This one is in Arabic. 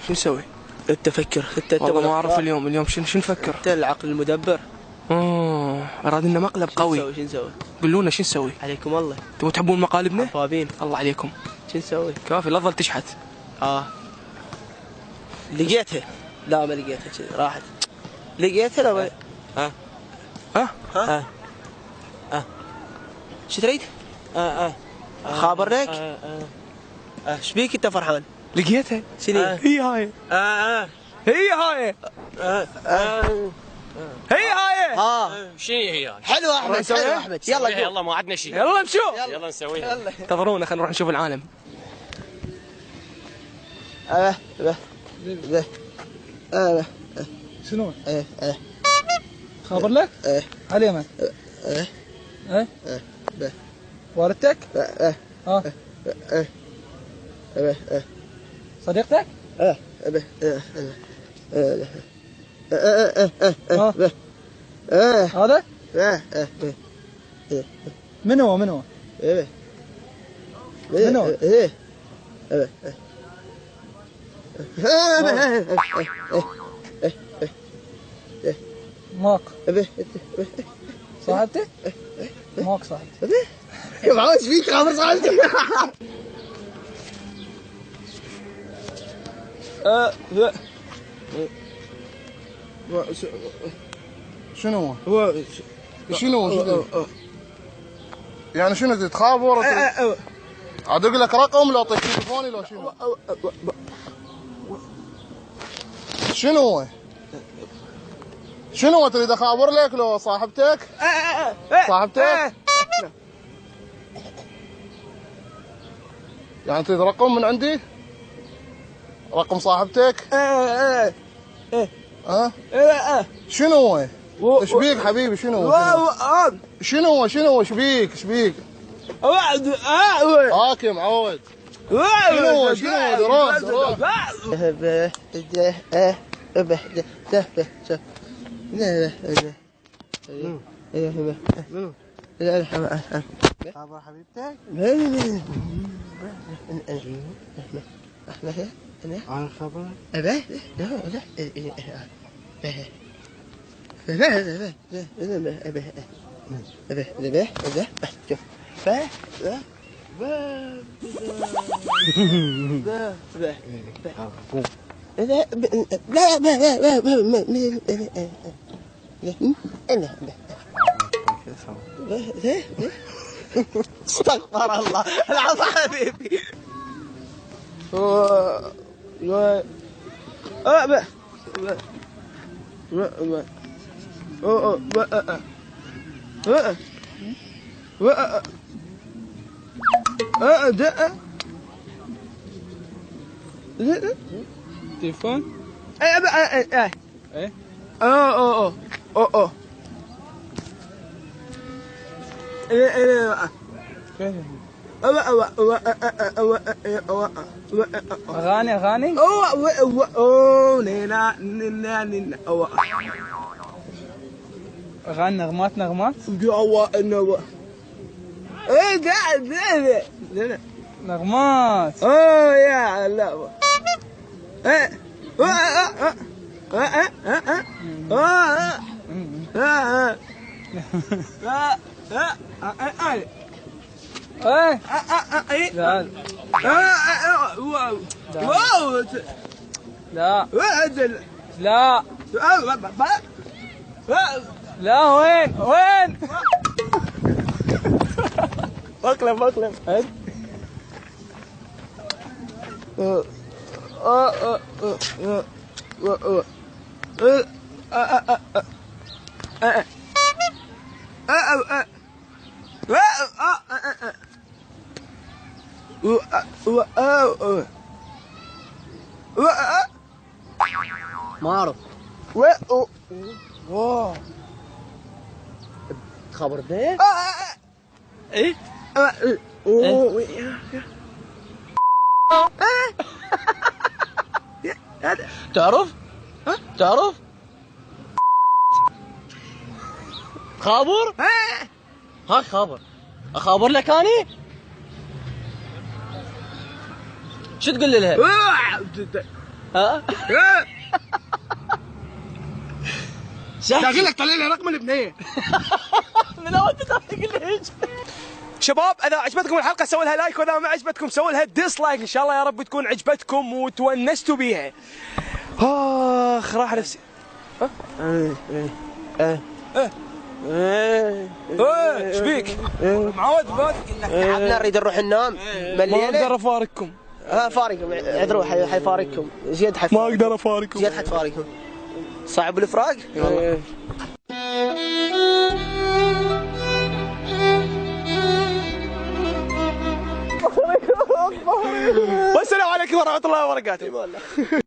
شو نسوي؟ انت فكر انت والله ما اعرف اليوم شو نفكر؟ انت العقل المدبر. اراد لنا مقلب قوي. شو نسوي؟ قولوا لنا شو نسوي؟ عليكم الله. تبون تحبون مقالبنا؟ حبابين. الله عليكم. شو نسوي؟ كافي لا تظل تشحت. لقيتها. لا ما لقيتها كذي راحت. لقيتها لا ما... شو تريد؟ خابرك؟ ايش بيك انت فرحان؟ لقيتها. شنو؟ هي هاي. هي هاي. هي هاي. شنو هي؟ حلو احمد حلو احمد. يلا ما عندنا شيء. يلا نشوف. يلا نسويها. انتظرونا خلينا نروح نشوف العالم. شنو؟ خابر لك؟ على اليمن. والدتك؟ صديقتك؟ هذا؟ من هو؟ من هو؟ من هو؟ ماك صاحبتي؟ ماك صاحبتي. يا معود ايش فيك خابر صاحبتي؟ شنو هو؟ شنو يعني شنو تتخابر؟ عاد اقول لك رقم لو اعطيك تليفوني لو شنو؟ شنو هو؟ شنو تريد اخابر لك لو صاحبتك؟ صاحبتك؟ يعني تريد رقم من عندي؟ رقم صاحبتك؟ شنو هو؟ ايش بيك حبيبي شنو هو؟ شنو ايش بيك؟ هاك يا معود. شنو دراس خابر حبيبتك؟ انا خبر استغفر الله العظيم حبيبي. تليفون؟ اغاني اغاني نغمات نغمات. يا الله. لا وين بقلب ما اعرف. خبر ده؟ ايه؟ تعرف؟ تعرف؟ خابر؟ هاك خابر. اخابر لك اني؟ شو تقول لها؟ ها شاغل لك طلع لي رقم البنيه. من اول بتعرف ليش. شباب اذا عجبتكم الحلقه سووا لها لايك، واذا ما عجبتكم سووا لها ديسلايك. ان شاء الله يا رب تكون عجبتكم وتونستوا بيها. اخ راح نفسي. ايش بيك؟ معود تعبنا نريد نروح ننام. ما مليانه. اقدر افارقكم. فارقكم عذروا حيفارقكم زياد ما اقدر افارقكم. زياد حتفارقكم. صعب الافراق؟ والله. والسلام عليكم ورحمه الله وبركاته.